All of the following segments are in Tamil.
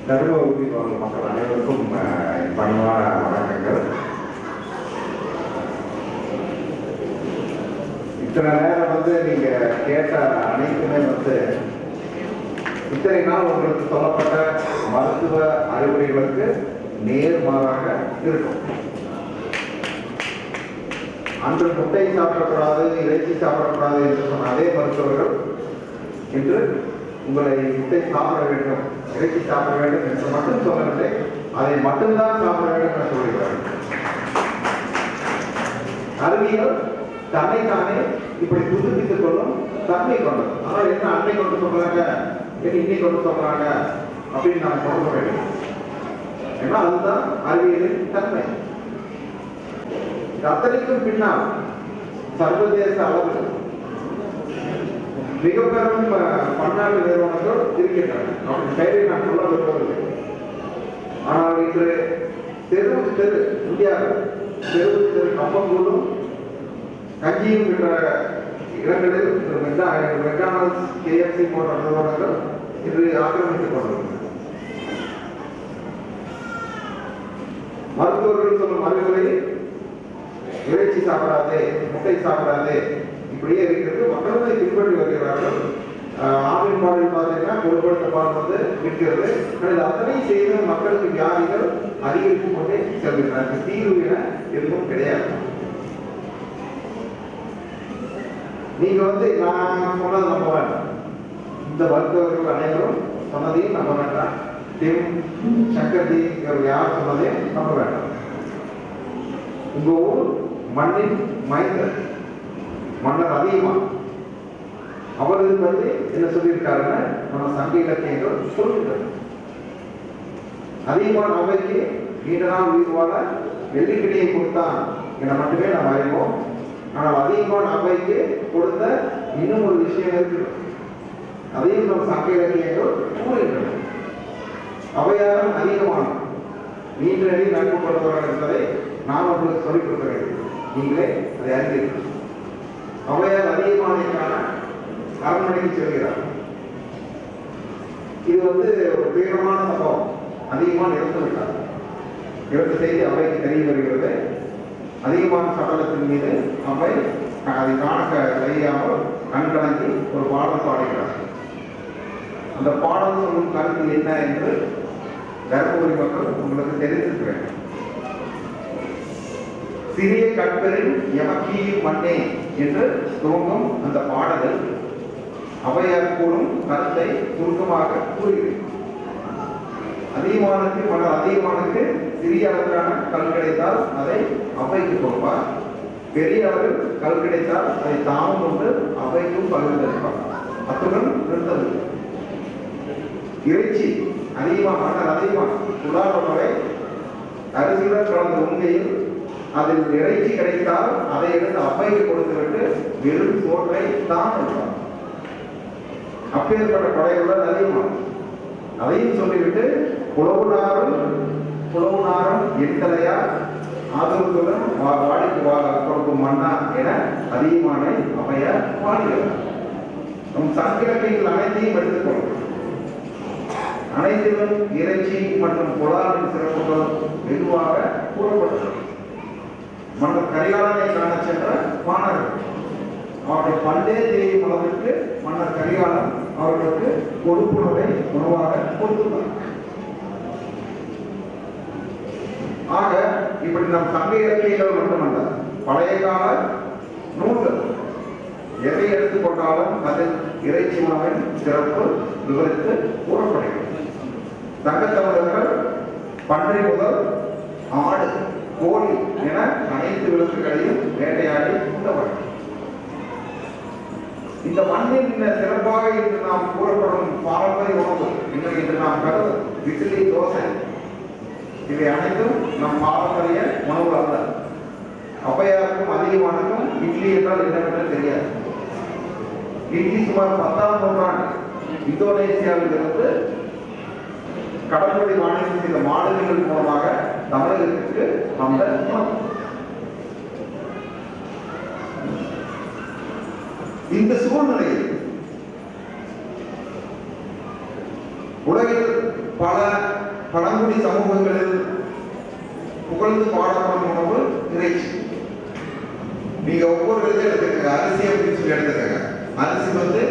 தருமபுரி மக்கள் அனைவருக்கும் பணிவான வணக்கங்கள். இத்தனை நேரம் நீங்க கேட்ட அனைத்துமே இத்தனை நாள் உங்களுக்கு சொல்லப்பட்ட மருத்துவ அறிவுரைகளுக்கு நேர்மாறாக இருக்கும். அன்று முட்டை சாப்பிடக்கூடாது, இறைச்சி சாப்பிடக்கூடாது என்று சொன்ன அதே மருத்துவர்கள் இன்று உங்களை முட்டை சாப்பிட வேண்டும், இறைச்சி சாப்பிட வேண்டும் என்று மட்டும் சொல்லவில்லை, அதை மட்டும்தான் சாப்பிட வேண்டும் என்று சொல்கிறார்கள். அறிவியல் தன்னைத்தானே இப்படி புதுப்பித்துக் கொள்ளும் தன்மை கொண்டது. ஆனால் என்ன அன்னை கொண்டு சொல்றாங்க, இன்னைக்கு கொண்டு சொல்றாங்க அப்படின்னு நாம் சொல்ல வேண்டும். ஏன்னா அதுதான் அறிவியலின் தன்மை. அத்தனைக்கும் பின்னால் சர்வதேச அளவில் மிக பெரும் பன்னாட்டு நிறுவனங்கள் இருக்கின்றன. அவர்கள் பெயரை நான் சொல்ல விரும்பவில்லை. ஆனால் இன்று தெருவுக்கு தெரு இந்தியாவில் தெருவுக்கு தெரு கம்பங்கூடும் கஞ்சியும் என்ற இடங்களில் மெக்டானல்ட்ஸ், KFC போன்ற நிறுவனங்கள் இன்று ஆக்கிரமித்துக் கொண்டுள்ளன. மருத்துவர்கள் சொல்லும் அறிவுரை இறைச்சி சாப்பிடாதே, முட்டை சாப்பிடாதே, இப்படியே இருக்கிறது. மக்களும் பின்பற்றி வருகிறார்கள். ஆவின் பாலில் பார்த்தீங்கன்னா பொருட்படுத்த பால் விற்கிறது. ஆனால் அத்தனை செய்து மக்களுக்கு வியாதிகள் அதிகரித்துக் கொண்டே செல்கின்றன. தீர்வு என எதுவும் கிடையாது. நீங்க நான் சொன்னது நம்ப வேண்டாம். இந்த மருத்துவர்கள் அனைவரும் சொன்னதையும் நம்ப வேண்டாம். சங்கர்ஜி யார் சொன்னதையும் நம்ப வேண்டாம். உங்க ஊர் மண்ணின் மைந்தர் மன்னர் அதிகமாக அவருக்கு என்ன சொல்லியிருக்காருன்னு நம்ம சங்க இலக்கியங்கள் சொல்லியிருக்காரு. அதிகமான அவைக்கு நீண்ட நாள் உயிர் வாழ வெள்ளிக்கிடையை கொடுத்தான் என மட்டுமே நாம் அறிவோம். ஆனால் அதிகமான அவைக்கு கொடுத்த இன்னும் ஒரு விஷயம் இருக்கு. அதையும் நம்ம சங்க இலக்கியங்கள் கூறுகின்றன. அவையாரும் அதிகமான நீண்ட நெறி நட்பு கொண்டவர்கள் என்பதை நான் உங்களுக்கு சொல்லிக் கொடுக்கிறேன். நீங்களே அதை அறிந்தீர்கள். அவையார் அதிகமானதற்கான அரண்மனைக்கு செல்கிறார். இது ஒரு தீவிரமான சம்பவம். அதிகமான இறந்து விட்டார். இறந்த செய்தி அவைக்கு தெரிய வருகிறது. அதிகமான சடலத்தின் மீது அவை அதை காண செய்யாமல் கண்கலங்கி ஒரு பாடல் பாடுகிறார். அந்த பாடல் சொல்லும் கருத்து என்ன என்று தருமபுரி மக்கள் உங்களுக்கு தெரிந்திருக்கிறேன். சிறிய கற்பரில் எமக்கியில் மண்ணே என்று துவங்கும் அந்த பாடலில் அவையார் கூறும் கருத்தை சுருக்கமாக கூறுகிறேன். அதிகமானுக்கு சிறிய அளவிலான கல் கிடைத்தால் அதை அவைக்கு கொடுப்பார். பெரிய அளவில் கல் கிடைத்தால் அதை தாமும் கொண்டு அவைக்கும் பகிர்ந்தளிப்பார். அத்துடன் நிறுத்தது. இறைச்சி அதிகமாக உதாரணமாக அரிசியுடன் கலந்த உண்மையில் அதில் இறைச்சி கிடைத்தால் அதை எடுத்து அவைக்கு கொடுத்துவிட்டு வெறும் சோற்றை தான் கொடுப்பார். அப்பேற்பட்ட கொடைகளுடன் அதிகமாக அதையும் சொல்லிவிட்டு புலவுனாரும் எந்தலையா ஆதரவுடன் வாடிக்கு கொடுக்கும் மன்னா என அதிகமான அவையார் பாடுகிறார். நம் சங்கிலக்கைகள் அனைத்தையும் எடுத்துக்கொள்ளும். அனைத்திலும் இறைச்சி மற்றும் புலாவின் சிறப்புகள் வெகுவாக கூறப்பட்டது. மன்னர் கரிகாலனை காண சென்ற மாணவர்கள் அவர்கள் பண்டே தெரியும் அளவிற்கு மன்னர் கரிகாலன் அவர்களுக்கு கொடுப்புணவை உணவாக கொடுத்துள்ளார். ஆக இப்படி நம் சங்க இலக்கியங்கள் மட்டுமல்ல, பழைய கால நூல்கள் எதை எடுத்துக்கொண்டாலும் அதில் இறைச்சி உணவின் சிறப்பு விவரித்து கூறப்படுகிறது. சங்கத்தமிழர்கள் பன்றி முதல் ஆடு, கோழி என அனைத்து விலங்குகளையும் வேட்டையாடி உண்டவர்கள். இந்த மண்ணின் சிறப்பாக இன்று நாம் கூறப்படும் பாரம்பரிய உணவு இன்று நாம் கருது இட்லி, தோசை, இவை அனைத்தும் நம் பாரம்பரிய உணவு அல்ல. அவையாருக்கும் அதிகமானுக்கும் இட்லி என்றால் என்னவென்று தெரியாது. இட்லி சுமார் 10ஆம் நூற்றாண்டு இந்தோனேசியாவில் இருந்து கடற்படை வாணிபம் செய்த மாடுகள் மூலமாக தமிழகத்திற்கு வந்த உணவு. இந்த சூழ்நிலையில் உலகில் பல பழங்குடி சமூகங்களில் புகழ்ந்து பாடப்படும் உணவு இறைச்சி. நீங்க ஒவ்வொரு இதை எடுத்துக்கங்க. அரிசி அப்படின்னு சொல்லி எடுத்துக்கங்க. அரிசி வந்து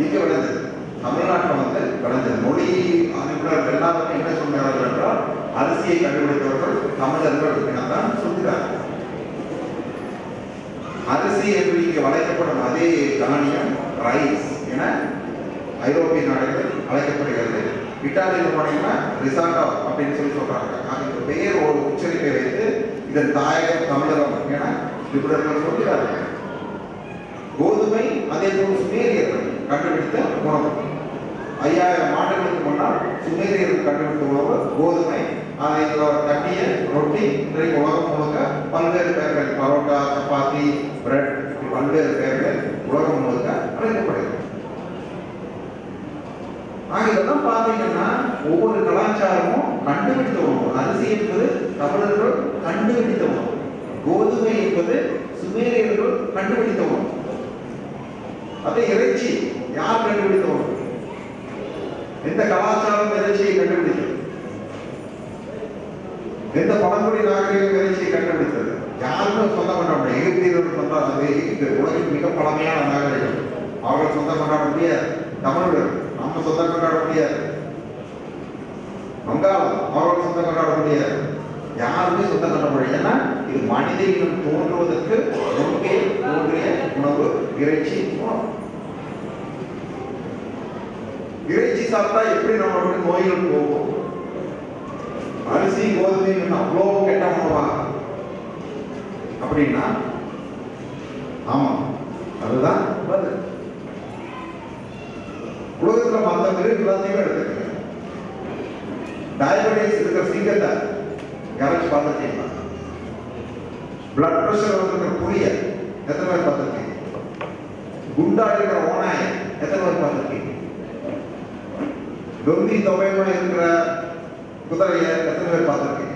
இங்க விளைஞ்சது, தமிழ்நாட்டில் வந்து விளைஞ்சது. மொழி நிபுணர்கள் எல்லாருமே என்ன சொன்னார்கள் என்றால் அரிசியை கண்டுபிடித்தவர்கள் தமிழர்கள் எனத்தான் சொல்கிறார்கள். அரிசி என்று இங்கே வளைக்கப்படும் அதே தானியம் ரைஸ் என ஐரோப்பிய நாடுகள் அழைக்கப்படுகிறது. இட்டாலியில் போனீங்கன்னா ரிசாட்டா அப்படின்னு சொல்லி சொல்றாங்க. அந்த பெயர் ஒரு உச்சரிப்பை வைத்து இதன் தாயகம் தமிழகம் என நிபுணர்கள் சொல்கிறார்கள். கோதுமை அதே போல் சுமேரியர்கள் கண்டுபிடித்த உணவு. 5000 ஆண்டுகளுக்கு முன்னால் சுமேரியர்கள் கண்டுபிடித்த உணவு கோதுமை. அதை கட்டிய ரொட்டி இன்றைக்கு உலகம் முழுக்க பல்வேறு பெயர்கள், பரோட்டா, சப்பாத்தி, பிரெட், பல்வேறு பெயர்கள் உலகம் முழுக்க அழைக்கப்படுகிறது. இதெல்லாம் பார்த்தீங்கன்னா ஒவ்வொரு கலாச்சாரமும் கண்டுபிடித்த உணவு. அரிசி என்பது தமிழர்கள் கண்டுபிடித்த உணவு. கோதுமை என்பது சுமேரியர்கள் கண்டுபிடித்த உணவு. அதே இறைச்சி யார் கண்டுபிடித்த உணவு? எந்த கலாச்சாரம் இறைச்சியை கண்டுபிடித்தது? எந்த பழங்குடி நாகரிகம் இறைச்சியை கண்டுபிடித்தது? யாருமே சொந்தம் கொண்டாட முடியாது. எகிப்தியர்கள் சொன்னாங்க, இது உலகின் மிக பழமையான நாகரிகம். அவர்கள் சொந்தம் கொண்டாட முடியாது. தமிழர்கள் நம்ம சொந்தம் கொண்டாட முடியாது. வங்காளம் அவர்கள் சொந்தம் கொண்டாட முடியாது. யாருமே சொந்தம் கொண்டாட முடியாது. ஏன்னா இது மனித இனம் தோன்றுவதற்கு முன்பே தோன்றிய உணவு இறைச்சி உணவு. இறைச்சி சாப்பிட்டா எப்படி நம்மளுடைய நோய்கள் போகும்? அரிசி கோதுமை அவ்வளோ கெட்ட உணவா அப்படின்னா ஆமா, அதுதான் பதில். உலகத்துல மற்ற மிருகங்களையும் எடுத்துக்கங்க. டயபெட்டிஸ் இருக்கிற சிங்கத்தை யாராச்சும் பார்த்துருக்கீங்களா? பிளட் பிரஷர் வந்துருக்கிற புளிய எத்தனை பேர் பார்த்துருக்கீங்க? குண்டா இருக்கிற ஓனாய எத்தனை பேர் பார்த்துருக்கீங்க? தொந்தி தொகைமா இருக்கிற குதிரைய எத்தனை பேர் பார்த்துருக்கீங்க?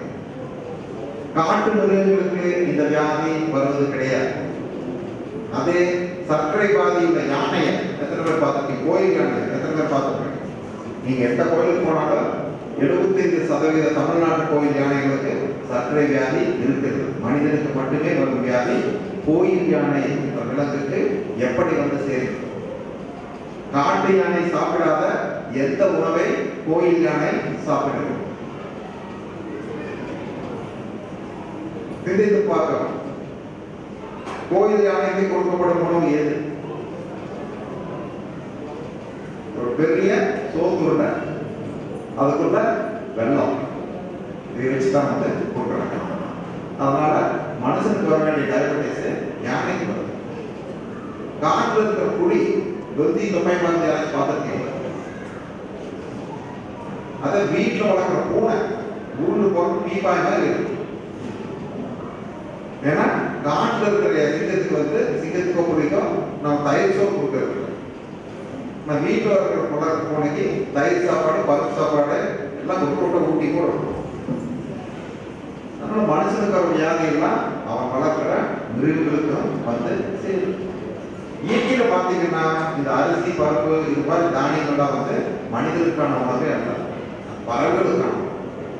காட்டு மிருகங்களுக்கு இந்த வியாதி வருவது கிடையாது. அதே சர்க்கரை வியாதி இந்த யானையை எத்தனை பேர் பார்த்துருக்கீங்க? கோயில் யானை எத்தனை பேர் பார்த்துருக்கீங்க? நீங்க எந்த கோயிலுக்கு போனாலும் 75% தமிழ்நாட்டு கோயில் யானைகளுக்கு சர்க்கரை வியாதி இருக்குது. மனிதனுக்கு மட்டுமே வரும் வியாதி கோயில் யானை என்ற விலங்குக்கு எப்படி வந்து சேரும்? காட்டு யானை சாப்பிடாத எந்த உணவை கோயில் யானை சாப்பிடுகிறது? சிந்தித்து பார்க்கலாம். கோயில் யானைக்கு கொடுக்கப்படும் உணவு எது? ஒரு பெரிய சோத்துருண்டை, அதுக்குள்ள வெள்ளம், இதை வச்சுதான் வந்து கொடுக்குறாங்க. அதனால மனுஷனுக்கு வர வேண்டிய டயபெட்டிஸ் யானைக்கு வருது. காட்டுல இருக்கிற புலி தொந்தி தொகை மாதிரி யாராச்சும் பார்த்துருக்கீங்க? அதை வீட்டில் வளர்க்குற பூனை ஊர்ல போட்டு பீப்பாய் மாதிரி இருக்கு. ஏன்னா காட்டுல இருக்கிற சிங்கத்துக்கு வந்து சிங்கத்துக்கோ புலிக்கும் நம்ம தயிர் சோறு கொடுக்கறது. நான் வீட்டில் இருக்கிற பூனைக்கு தயிர் சாப்பாடு, பருப்பு சாப்பாடு எல்லாம் கொட்டை ஊட்டி கூட இருக்கும். அதனால மனுஷனுக்கு ஒரு வியாதி எல்லாம் அவன் வளர்க்குற மிருகங்களுக்கும் வந்து சேரும். இயற்கையில பாத்தீங்கன்னா இந்த அரிசி, பருப்பு, இது மாதிரி தானியங்கள்லாம் வந்து மனிதனுக்கான உணவே அல்ல, பறவைகளுக்கான.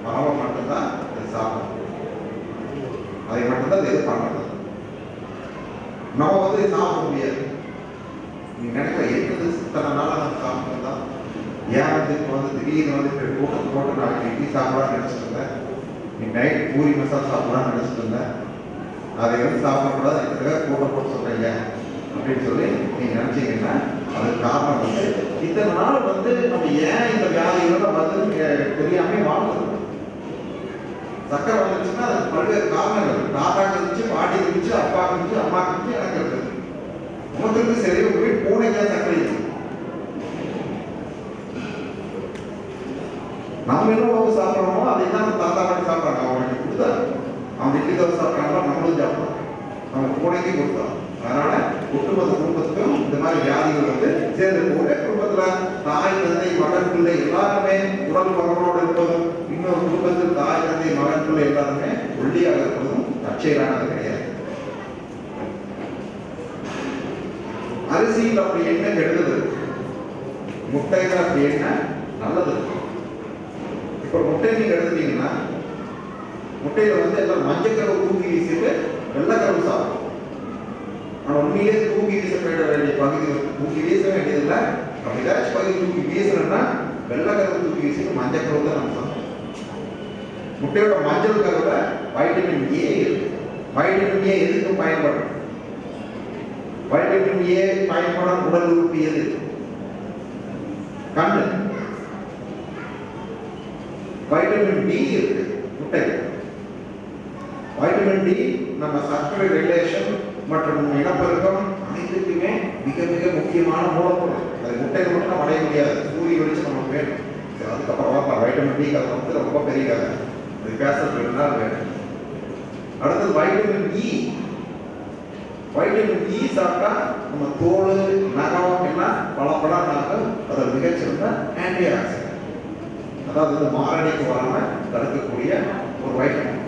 பறவை மட்டும்தான் இதை சாப்பிடும், அதை மட்டும்தான் இது பண்றது. நம்ம வந்து சாப்பிட முடியாது. நீங்க நினைக்கிற இருக்குது இத்தனை நாளா நம்ம சாப்பிட்டு ஏன் வந்து இப்போ வந்து திடீர்னு வந்து கூட்டம் போட்டு நாளைக்கு இட்லி சாப்பிடலாம்னு நினைச்சிட்டு இருந்தேன், நீ நைட் பூரி மசாலா சாப்பிடலாம்னு நினைச்சிட்டு இருந்தேன், அதை வந்து சாப்பிடக்கூடாது எதுக்காக கூட்டம் போட்டு சொல்றீங்க அப்படின்னு சொல்லி நீங்க நினைச்சீங்கன்னா அதுக்கு காரணம் வந்து இத்தனை நாள் வந்து நம்ம ஏன் இந்த வியாதிகளோட வந்து தெரியாம வாழ்ந்துருக்கோம். சக்கரை வந்துச்சுன்னா அதுக்கு பல்வேறு காரணங்கள். தாத்தாக்கு இருந்துச்சு, பாட்டி இருந்துச்சு, அப்பா இருந்துச்சு, அம்மா இருந்துச்சு, எனக்கு இருக்குது. உனக்கு சரி போய் பூனைக்கா சக்கரை இருக்கு. நம்ம என்ன உணவு சாப்பிடணுமோ அதை தான் தாத்தா பாட்டி சாப்பிட்றாங்க. அவனுக்கு கொடுத்தா அவன் இட்லி தோசை சாப்பிட்றாங்களோ நம்மளும் சாப்பிட்றோம், நம்ம பூனைக்கு கொடுத்தோம். அதனால ஒட்டுமொத்த குடும்பத்துக்கும் இந்த மாதிரி வியாதிகள் வந்து சேர்ந்து ஒரே குடும்பத்துல தாய், தந்தை, மகன், பிள்ளை எல்லாருமே உடல் மகனோடு இருப்பதும், இன்னொரு குடும்பத்தில் தாய், தந்தை, மகன், பிள்ளை எல்லாருமே ஒல்லியாக இருப்பதும் தற்செயலானது கிடையாது. அரிசியில் அப்படி என்ன கெடுதல், முட்டைகள் அப்படி என்ன நல்லது. இப்போ முட்டை நீங்க எடுத்துட்டீங்கன்னா முட்டையில வந்து எல்லாம் மஞ்சக்கருவை தூக்கி வீசிட்டு வெள்ளைக்கருவு சாப்பிடும். ஆனால் உண்மையிலே தூக்கி வீச வேண்டிய பகுதி தூக்கி வீச வேண்டியதில்லை. அப்படி ஏதாச்சும் பகுதி தூக்கி வீசணும்னா வெள்ளைக்கருவு தூக்கி வீசிட்டு மஞ்சக்கருவு தான் நம்ம சாப்பிடும். முட்டையோட மஞ்சள் கருவுல வைட்டமின் ஏ இருக்கு. வைட்டமின் ஏ எதுக்கு பயன்படும்? வைட்டமின் ஏ பயன்படும் உடல் உறுப்பு எது? கண்ணு. வைட்டமின் டி இருக்கு முட்டை. வைட்டமின் டி நம்ம சர்க்கரை ரெகுலேஷன் மற்றும் இனப்பெருக்கம் அனைத்துக்குமே மிக மிக முக்கியமான மூலப்பொருள். அது முட்டையில மட்டும் நம்ம அடைய முடியாது. சூரிய வெளிச்சம் நமக்கு வேணும். அதுக்கப்புறம் வைட்டமின் டி கதை வந்து ரொம்ப பெரிய கதை. அது பேசுறது 2 நாள் வேணும். அடுத்தது வைட்டமின் இ. வைட்டமின் இ சாப்பிட்டா நம்ம தோல் நகம் எல்லாம் பலப்படம் நாங்கள் அது மிகச்சிறந்த ஆன்டி ஆக்சிடென்ட். அதாவது மாரடைப்பு வராம தடுக்கக்கூடிய ஒரு வைட்டமின்.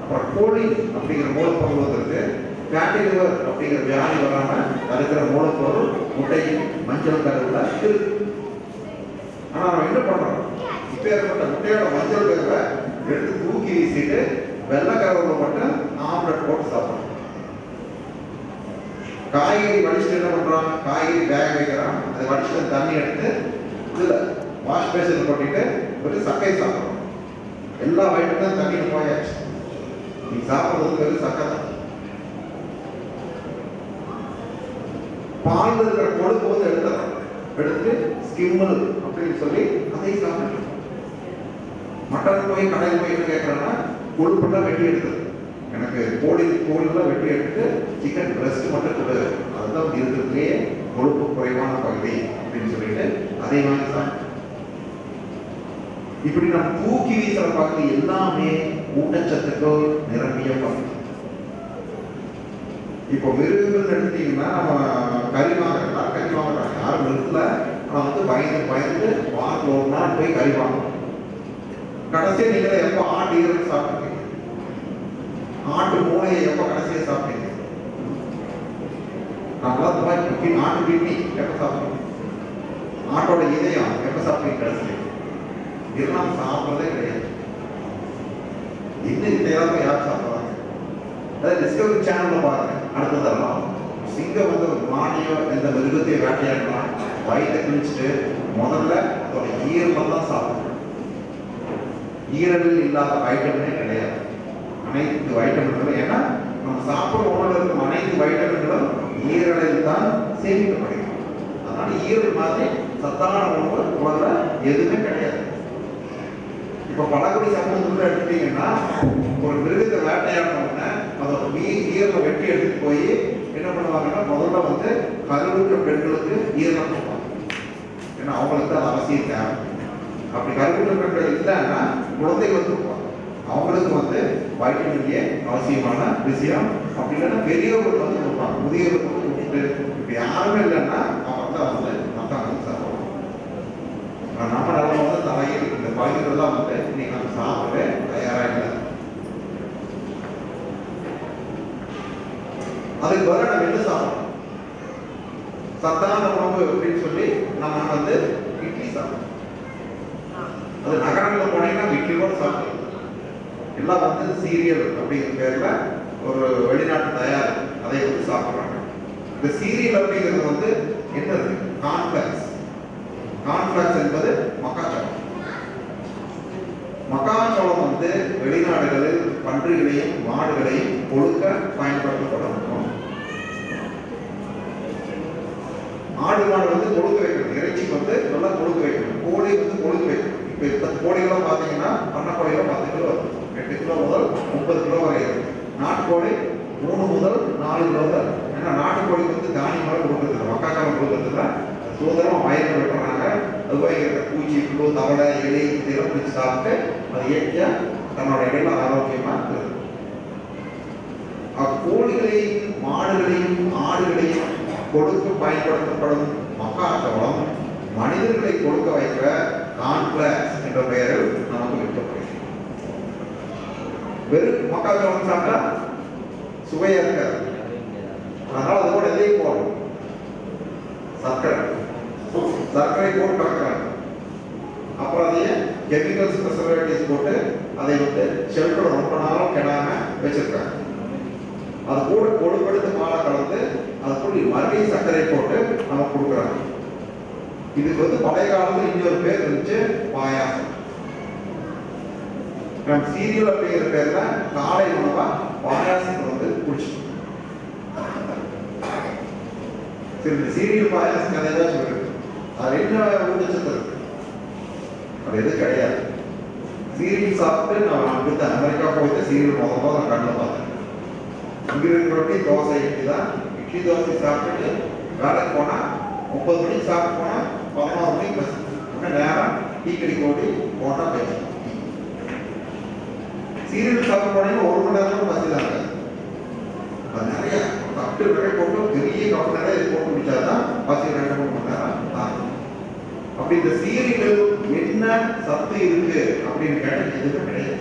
அப்புறம் கோலின் அப்படிங்கிற மூலப்பொருள் வந்துருக்கு. ஃபேட்டி லிவர் அப்படிங்கிற வியாதி வராம தடுக்கிற மூலப்பொருள் முட்டையின் மஞ்சள் கருவுல இருக்கு. ஆனா நம்ம என்ன பண்றோம்? இப்ப ஏற்பட்ட முட்டையோட மஞ்சள் கருவை எடுத்து தூக்கி வீசிட்டு வெள்ளை கருவுல மட்டும் ஆம்லெட் போட்டு சாப்பிடுறோம். காய்கறி வடிச்சுட்டு என்ன பண்றோம்? காய்கறி வேக வைக்கிறோம். அதை வடிச்சுட்டு தண்ணி எடுத்து இதுல வாஷ் பேசில் கொட்டிட்டு ஒரு சக்கை சாப்பிடுறோம். எல்லா வைட்டமினும் தண்ணியில் போயாச்சு. நீ சாப்பிடுறது வெறும் சக்கை தான். பால் இருக்கிற கொழுப்பு வந்து எடுத்து ஸ்கிம்மல் அப்படின்னு சொல்லி அதை சாப்பிட்டு மட்டன் போய் கடையில் போய் என்ன கேட்கறேன்னா கொழுப்பெல்லாம் வெட்டி எடுக்குது. எனக்கு கோழிலாம் வெட்டி எடுத்து சிக்கன் பிரெஸ்ட் மட்டும் கொடு, அதுதான் இருக்கிறதுலேயே கொழுப்பு குறைவான பகுதி அப்படின்னு சொல்லிட்டு அதை வாங்கி சாப்பிட்டு இப்படி நம்ம தூக்கி வீசுற பகுதி எல்லாமே ஊட்டச்சத்துக்கள் நிரம்பிய பகுதி. இப்போ மிருகங்கள் எடுத்தீங்கன்னா நம்ம கறி வாங்குறாங்க. யாரும் நிறுத்தல. ஆனால் வந்து பயந்து வாரத்தில் ஒரு நாள் போய் கறி வாங்கணும். கடைசியா நீங்களே எப்போ ஆட்டு ஈரல் சாப்பிட்டீங்க? ஆட்டு மூளையை எப்போ கடைசியா சாப்பிட்டீங்க? நம்மளாம் இந்த மாதிரி ஆட்டு கிட்னி எப்போ சாப்பிட்டீங்க? ஆட்டோட இதயம் எப்போ சாப்பிட்டீங்க கடைசியா? இதெல்லாம் சாப்பிட்றதே கிடையாது. இன்னும் இதெல்லாம் யார் சாப்பிட்றாங்க? அதாவது டிஸ்கவரி சேனல்ல பாருங்க. அடுத்ததெல்லாம் சிங்கம் வந்து ஒரு மானியோ எந்த மிருகத்தையும் வேட்டையாடலாம். வயிற்றை கிழிச்சிட்டு முதல்ல அதோட ஈரலை தான் சாப்பிடணும். ஈரலில் இல்லாத வைட்டமினே கிடையாது. அனைத்து வைட்டமின்களும், ஏன்னா நம்ம சாப்பிடும் உணவுல இருக்கும் அனைத்து வைட்டமின்களும் ஈரலில் தான் சேமிக்கப்படுகிறது. அதனால ஈரல் மாதிரி சத்தான உணவு உணவுல எதுவுமே கிடையாது. இப்ப பழங்குடி சமூகத்துல எடுத்துட்டீங்கன்னா ஒரு மிருகத்தை வேட்டையாடணும்னா அதோட ஈரலை வெட்டி எடுத்துட்டு போய் என்ன பண்ணுவாங்கன்னா முதல்ல வந்து கருவுற்ற பெண்களுக்கு ஈரலை கொடுப்பாங்க. ஏன்னா அவங்களுக்கு தான் அவசியம் தேவை. அப்படி கருவுற்ற பெண்கள் இல்லைன்னா குழந்தைகளுக்கு கொடுப்பாங்க. அவங்களுக்கு வந்து வைட்டமின் ஏ அவசியமான விஷயம். அப்படி இல்லைன்னா பெரியவர்களுக்கு வந்து கொடுப்பாங்க. முதியவர்களுக்கு கொடுத்துட்டு இப்ப யாருமே இல்லைன்னா அவங்க தான் வந்து மத்தாங்க சாப்பிடுவாங்க. நம்ம நம்ம வந்து தலையில் இந்த பகுதிகளெல்லாம் வந்து இன்னைக்கு நம்ம சாப்பிட தயாராக இல்லை. அதுக்கு பதிலாக நம்ம என்ன சாப்பிடணும்? சத்தான உணவு அப்படின்னு சொல்லி நம்ம வந்து இட்லி சாப்பிடணும். அது நகரங்களில் போனீங்கன்னா இட்லி கூட சாப்பிடலாம். எல்லாம் வந்து சீரியல் அப்படிங்கிற பேர்ல ஒரு வெளிநாட்டு தயார் அதை வந்து சாப்பிட்றாங்க. இந்த சீரியல் அப்படிங்கிறது வந்து என்ன இருக்கு? கார்ன்ஃபிளக்ஸ். கார்ன்ஃபிளக்ஸ் என்பது மக்காச்சோளம். மக்காச்சோளம் வந்து வெளிநாடுகளில் பன்றிகளையும் மாடுகளையும் கொழுக்க பயன்படுத்தப்படும். ஆடு மாடு வந்து கொழுக்க வைக்கணும். இறைச்சிக்கு வந்து நல்லா கொழுக்க வைக்கணும். கோழி வந்து கொழுக்க வைக்கணும். இப்போ இந்த கோழிகள்லாம் பார்த்தீங்கன்னா பண்ணக்கோழிகள் 10 கிலோ வரும். 8 கிலோ முதல் 30 கிலோ வரை இருக்கு. நாட்டுக்கோழி 3 முதல் 4 கிலோ தான். ஏன்னா நாட்டுக்கோழி வந்து தானியமாக கொடுக்குறது, மக்காச்சோளம் கொடுக்கறதுல சுதந்திரமா வயலில் விட்டுறாங்க. அதுபோய் பூச்சி புழு தவளை எலி இதெல்லாம் பிடிச்சி சாப்பிட்டு அது இயற்கையா தன்னோட இடையில ஆரோக்கியமா இருக்குது. கோழிகளையும் மாடுகளையும் ஆடுகளையும் கொடுக்க பயன்படுத்தப்படும் மக்காச்சோளம் மனிதர்களை கொடுக்க வைக்கிற கார்ன்ஃபிளக்ஸ் என்ற பெயரில் நமக்கு விற்கப்படுகிறது. வெறும் மக்காச்சோளம் சாப்பிட்டா சுவையா இருக்காது. அதனால அது கூட எதையும் போடணும். சர்க்கரை போட்டு கலக்கிறாங்க. அப்புறம் அதையே கெமிக்கல்ஸ் ப்ரிசர்வேட்டிவ்ஸ் போட்டு அதை வந்து ஷெல்டர் ரொம்ப நாள் கெடாம வச்சிருக்காங்க. அது கூட கொழுப்படுத்து மாலை கலந்து அதுக்குள்ள மறுபடியும் சர்க்கரை போட்டு நம்ம கொடுக்குறாங்க. இதுக்கு வந்து பழைய காலத்துல இன்னொரு பேர் இருந்துச்சு, பாயாசம். நம்ம சீரியல் அப்படிங்கிற பேர்ல காலை உணவா பாயாசத்தை வந்து குடிச்சோம். சரி, இந்த சீரியல் பாயாசம் கதையா சொல்றது அது என்ன ஊட்டச்சத்து இருக்கு? அது எது கிடையாது. சீரியல் சாப்பிட்டு நான் அடுத்த அமெரிக்கா போயிட்டு சீரியல் முதல்ல நான் கண்ணில் பார்த்தேன். இங்க இருக்கிற தோசை இட்லி தான். இட்லி தோசை சாப்பிட்டுட்டு வேலைக்கு போனா 30 மணிக்கு சாப்பிட்டு போனா 11 மணிக்கு பஸ். நேரம் டீ கடி ஓடி போட்டா பேச. சீரியல் சாப்பிட்டு போனீங்கன்னா 1 மணி நேரம் பசி தான் இருக்காது. அது நிறைய கப்பு நிறைய போட்டு பெரிய கப்பு நிறைய இது போட்டு குடிச்சாதான் பசி 2-3 மணி நேரம் தான். அப்படி இந்த சீரியல் என்ன சத்து இருக்கு அப்படின்னு கேட்டால் எதுவுமே கிடையாது.